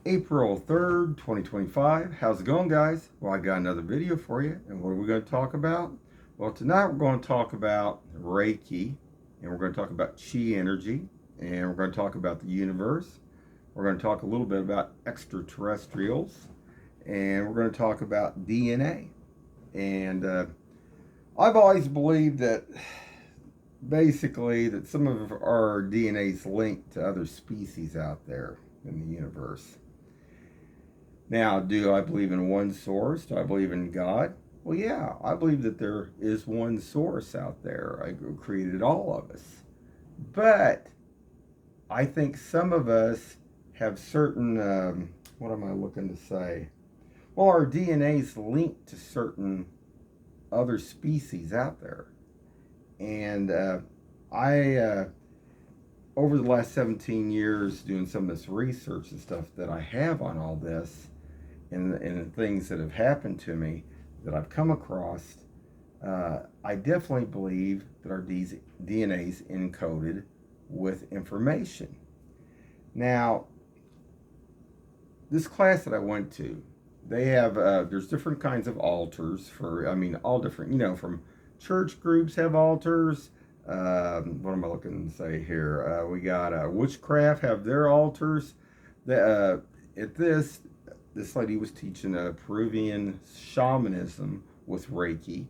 April 3rd, 2025. How's it going, guys? Well, I got another video for you. And what are we going to talk about? Well, tonight we're going to talk about Reiki, and we're going to talk about Chi energy, and we're going to talk about the universe. We're going to talk a little bit about extraterrestrials, and we're going to talk about DNA. And I've always believed that basically that some of our DNA is linked to other species out there in the universe. Now, do I believe in one source? Do I believe in God? Well, yeah, I believe that there is one source out there. I created all of us. But I think some of us have certain, what am I looking to say? Well, our DNA is linked to certain other species out there. And over the last 17 years, doing some of this research and stuff that I have on all this, and things that have happened to me that I've come across, I definitely believe that our DNA is encoded with information. Now, this class that I went to, they have, there's different kinds of altars for, all different, from church groups have altars. What am I looking to say here? We got witchcraft have their altars. At this lady was teaching Peruvian shamanism with Reiki,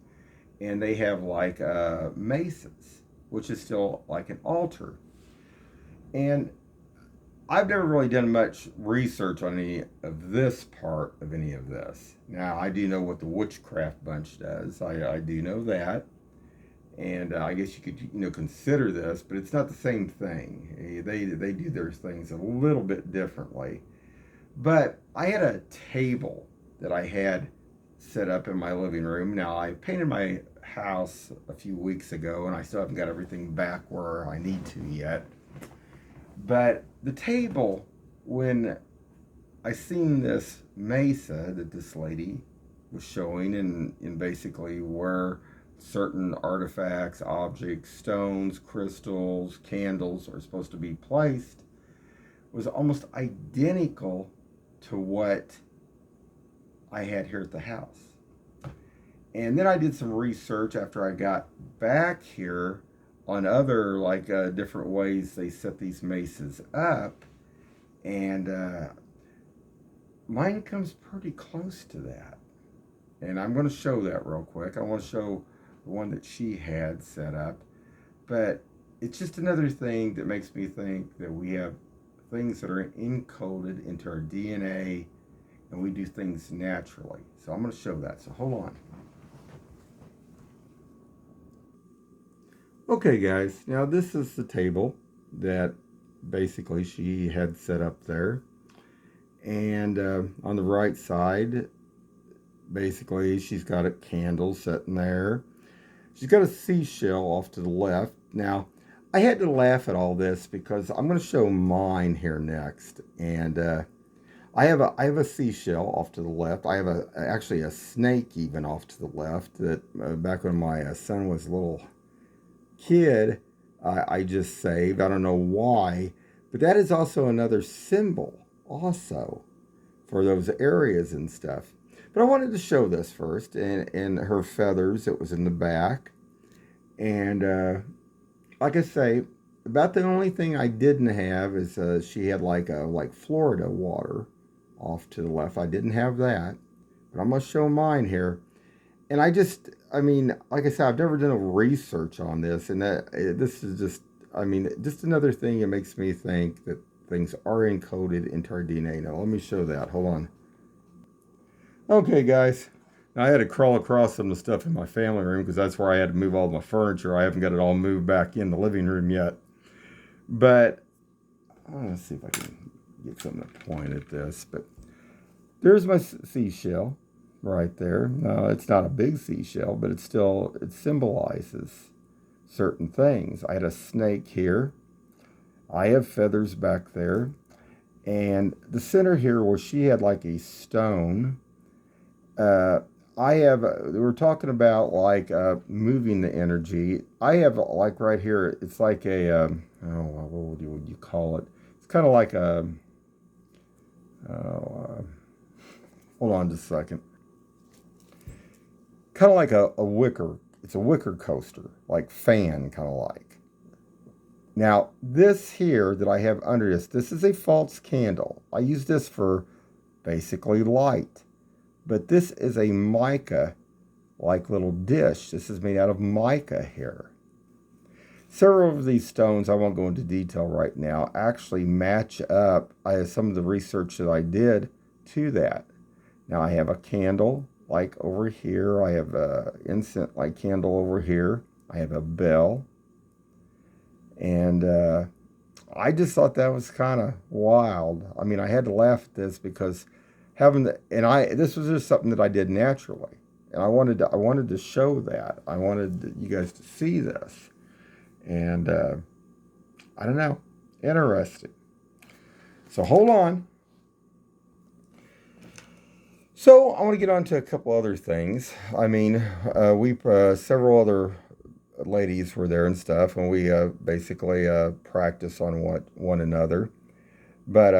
and they have like mesas, which is still like an altar. And I've never really done much research on any of this part of any of this. Now, I do know what the witchcraft bunch does. I do know that. And I guess you could, consider this, but it's not the same thing. They do their things a little bit differently. But I had a table that I had set up in my living room. Now, I painted my house a few weeks ago, and I still haven't got everything back where I need to yet. But the table, when I seen this mesa that this lady was showing, and basically where certain artifacts, objects, stones, crystals, candles are supposed to be placed, was almost identical to what I had here at the house. And then I did some research after I got back here on other different ways they set these mesas up, and mine comes pretty close to that. And I'm going to show that real quick. I want to show the one that she had set up, but it's just another thing that makes me think that we have things that are encoded into our DNA, and we do things naturally. So I'm going to show that. So hold on. Okay, guys. Now this is the table that basically she had set up there, and on the right side, basically she's got a candle sitting there. She's got a seashell off to the left. Now, I had to laugh at all this because I'm going to show mine here next, and I have a seashell off to the left. I have actually a snake even off to the left that back when my son was a little kid, I just saved. I don't know why, but that is also another symbol also for those areas and stuff. But I wanted to show this first, and her feathers that was in the back. And like I say, about the only thing I didn't have is she had like Florida water off to the left. I didn't have that, but I'm going to show mine here. And like I said, I've never done a research on this, and this is just another thing that makes me think that things are encoded into our DNA. Now, let me show that. Hold on. Okay, guys. Now, I had to crawl across some of the stuff in my family room because that's where I had to move all my furniture. I haven't got it all moved back in the living room yet. But let's see if I can get something to point at this. But there's my seashell right there. Now, it's not a big seashell, but it symbolizes certain things. I had a snake here. I have feathers back there. And the center here where she had like a stone, we're talking about moving the energy. I have right here, it's like what would you call it? It's kind of like hold on just a second. Kind of like a wicker. It's a wicker coaster, like fan, kind of like. Now, this here that I have under this is a false candle. I use this for basically light. But this is a mica, like little dish. This is made out of mica here. Several of these stones, I won't go into detail right now, actually match up. I have some of the research that I did to that. Now I have a candle like over here. I have a incense like candle over here. I have a bell. And I just thought that was kind of wild. I mean, I had to laugh at this because this was just something that I did naturally. And I wanted to show that. I wanted you guys to see this. And I don't know, interesting. So hold on. So I want to get on to a couple other things. I mean, several other ladies were there and stuff, and we basically practice on one another. But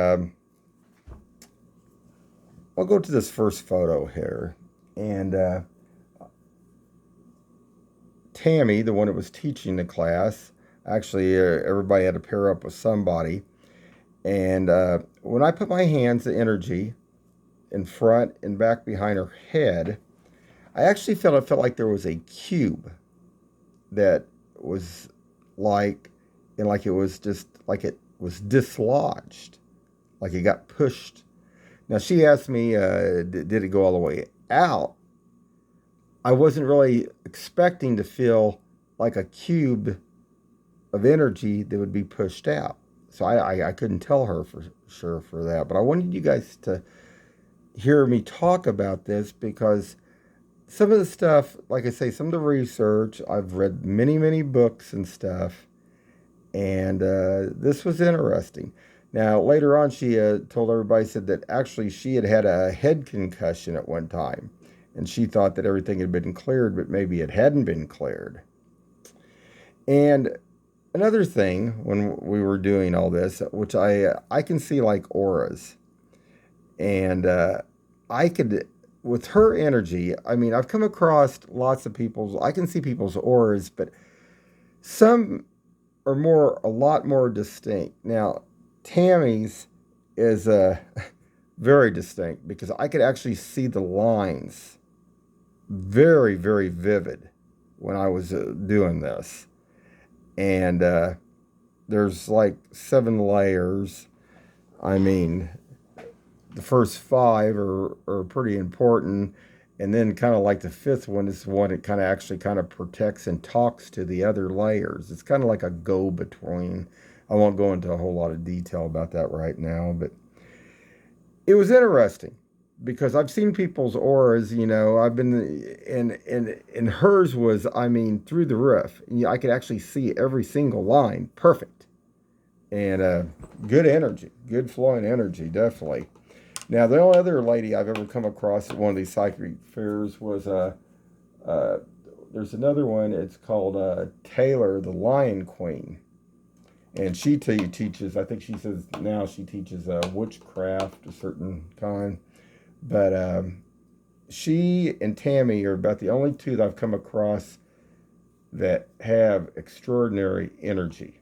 I'll go to this first photo here, and Tammy, the one that was teaching the class, actually everybody had to pair up with somebody, and when I put my hands, the energy in front and back behind her head, I actually felt like there was a cube that was like it was just like it was dislodged, like it got pushed. Now she asked me, did it go all the way out? I wasn't really expecting to feel like a cube of energy that would be pushed out. So I couldn't tell her for sure for that. But I wanted you guys to hear me talk about this because some of the stuff, like I say, some of the research, I've read many, many books and stuff, and this was interesting. Now, later on, she told everybody, said that actually she had a head concussion at one time, and she thought that everything had been cleared, but maybe it hadn't been cleared. And another thing, when we were doing all this, which I can see like auras, and I could, with her energy, I mean, I've come across lots of I can see people's auras, but some are a lot more distinct. Now, Tammy's is very distinct because I could actually see the lines very, very vivid when I was doing this. And there's like 7 layers. I mean, the first 5 are pretty important. And then kind of like the 5th one is the one that kind of protects and talks to the other layers. It's kind of like a go-between. I won't go into a whole lot of detail about that right now, but it was interesting because I've seen people's auras, I've been and hers was, I mean, through the roof. I could actually see every single line, perfect. And good energy, good flowing energy, definitely. Now, the only other lady I've ever come across at one of these psychic fairs was there's another one. It's called Taylor, the Lion Queen. And she teaches, I think she says now she teaches witchcraft, a certain kind. But she and Tammy are about the only 2 that I've come across that have extraordinary energy.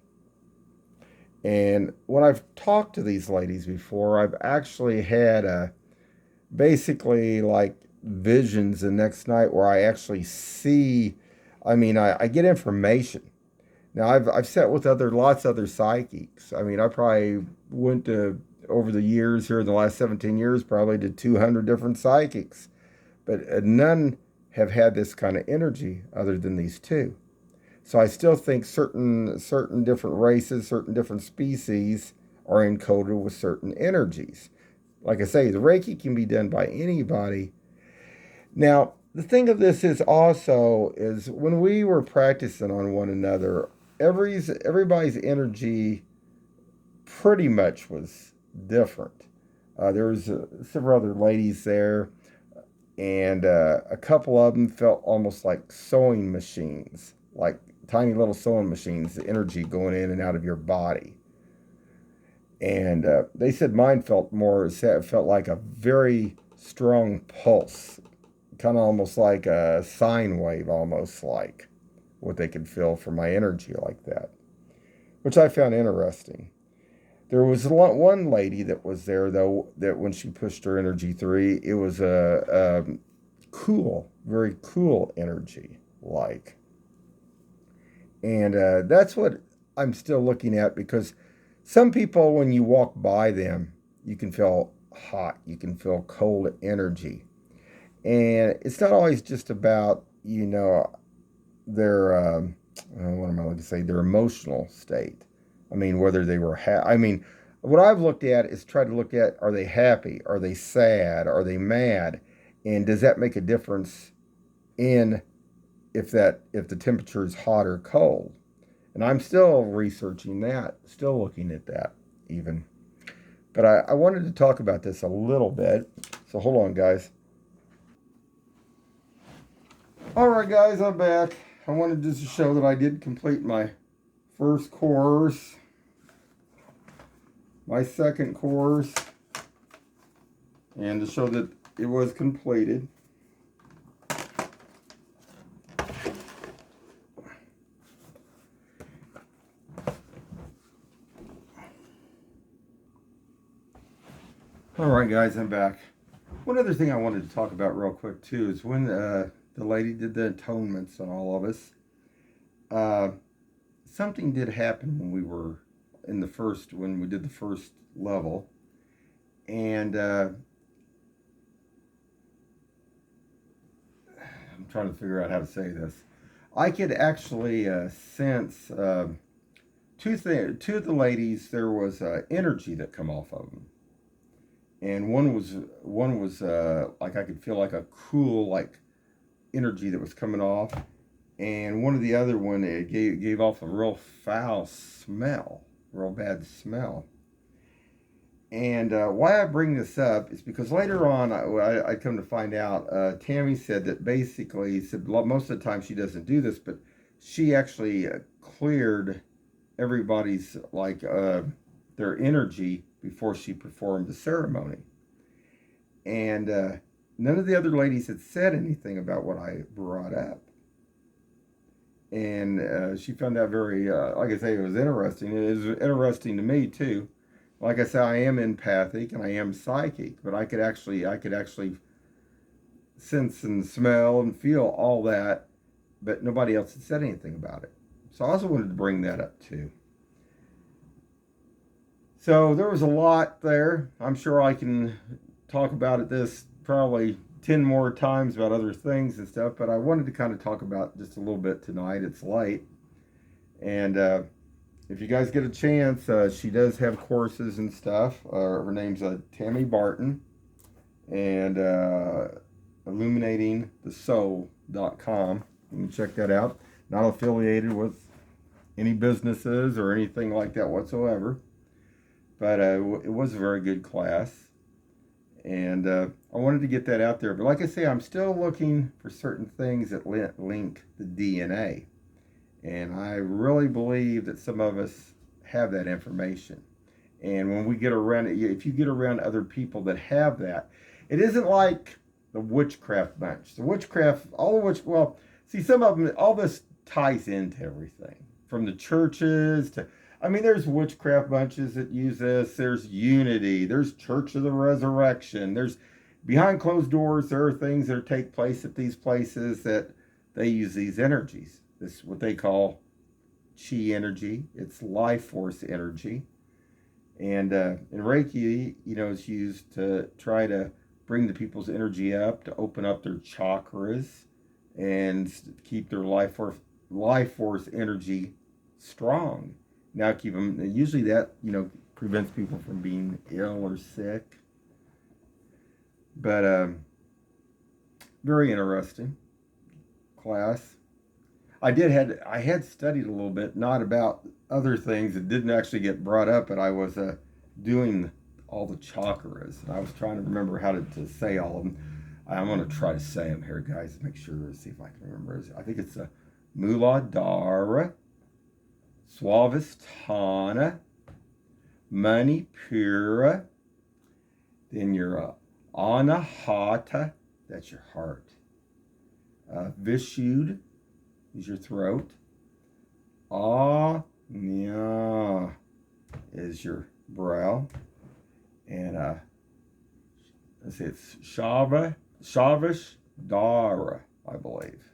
And when I've talked to these ladies before, I've actually had basically like visions the next night where I actually see, I get information. Now, I've sat with lots of other psychics. I mean, I probably went to, over the years here in the last 17 years, probably to 200 different psychics. But none have had this kind of energy other than these 2. So I still think certain different races, certain different species are encoded with certain energies. Like I say, the Reiki can be done by anybody. Now, the thing of this is when we were practicing on one another, everybody's energy pretty much was different. There was several other ladies there, and a couple of them felt almost like sewing machines, like tiny little sewing machines, the energy going in and out of your body. And they said mine felt like a very strong pulse, kind of almost like a sine wave, almost like what they could feel from my energy like that, which I found interesting. There was one lady that was there though that when she pushed her energy through, it was a cool, very cool energy like, and that's what I'm still looking at because some people, when you walk by them, you can feel hot, you can feel cold energy, and it's not always just about their what am I going to say, their emotional state. I mean, whether they were I mean, what I've looked at is try to look at, are they happy, are they sad, are they mad, and does that make a difference in if the temperature is hot or cold? And I'm still researching that, still looking at that even. But I wanted to talk about this a little bit. So hold on, guys. All right, guys, I'm back. I wanted just to show that I did complete my first course, my second course, and to show that it was completed. All right, guys, I'm back. One other thing I wanted to talk about real quick, too, is when the lady did the atonements on all of us, uh, something did happen when we were when we did the first level. And I'm trying to figure out how to say this. I could actually sense two of the ladies, there was energy that come off of them. And one was like I could feel like a cool like energy that was coming off, and one of the other one it gave off a real foul smell, real bad smell. And why I bring this up is because later on I come to find out Tammy said that basically said most of the time she doesn't do this, but she actually cleared everybody's like their energy before she performed the ceremony. And none of the other ladies had said anything about what I brought up. And she found that very, like I say, it was interesting. It was interesting to me too. Like I said, I am empathic and I am psychic, but I could actually sense and smell and feel all that, but nobody else had said anything about it. So I also wanted to bring that up too. So there was a lot there. I'm sure I can talk about it this probably 10 more times about other things and stuff, but I wanted to kind of talk about just a little bit tonight. It's late. And if you guys get a chance, she does have courses and stuff. Her name's Tammy Barton, and illuminatingthesoul.com. You can check that out. Not affiliated with any businesses or anything like that whatsoever. But it was a very good class, and I wanted to get that out there. But like I say, I'm still looking for certain things that link the DNA, and I really believe that some of us have that information. And when we get around it, if you get around other people that have that, it isn't like the witchcraft bunch. The witchcraft, all the well, see, some of them, all this ties into everything from the churches to, I mean, there's witchcraft bunches that use this. There's Unity. There's Church of the Resurrection. There's behind closed doors. There are things that take place at these places that they use these energies. This is what they call chi energy. It's life force energy, and in Reiki, it's used to try to bring the people's energy up, to open up their chakras, and keep their life force energy strong. Now keep them. Usually that prevents people from being ill or sick. But very interesting class. I had studied a little bit, not about other things that didn't actually get brought up, but I was doing all the chakras, and I was trying to remember how to say all of them. I'm going to try to say them here, guys. Make sure to see if I can remember. I think it's a Muladhara, Swavistana, Manipura. Then your Anahata, that's your heart. Vishuddha is your throat. Anya is your brow. And let's see, it's Shavish Dara, I believe.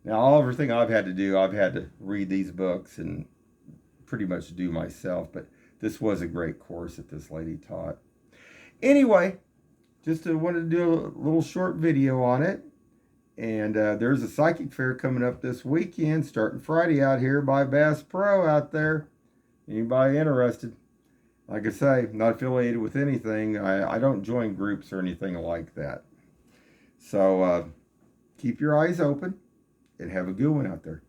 Now, everything I've had to do, I've had to read these books and pretty much do myself, but this was a great course that this lady taught. Anyway, just wanted to do a little short video on it. And there's a psychic fair coming up this weekend, starting Friday out here by Bass Pro out there. Anybody interested? Like I say, I'm not affiliated with anything. I don't join groups or anything like that. So keep your eyes open and have a good one out there.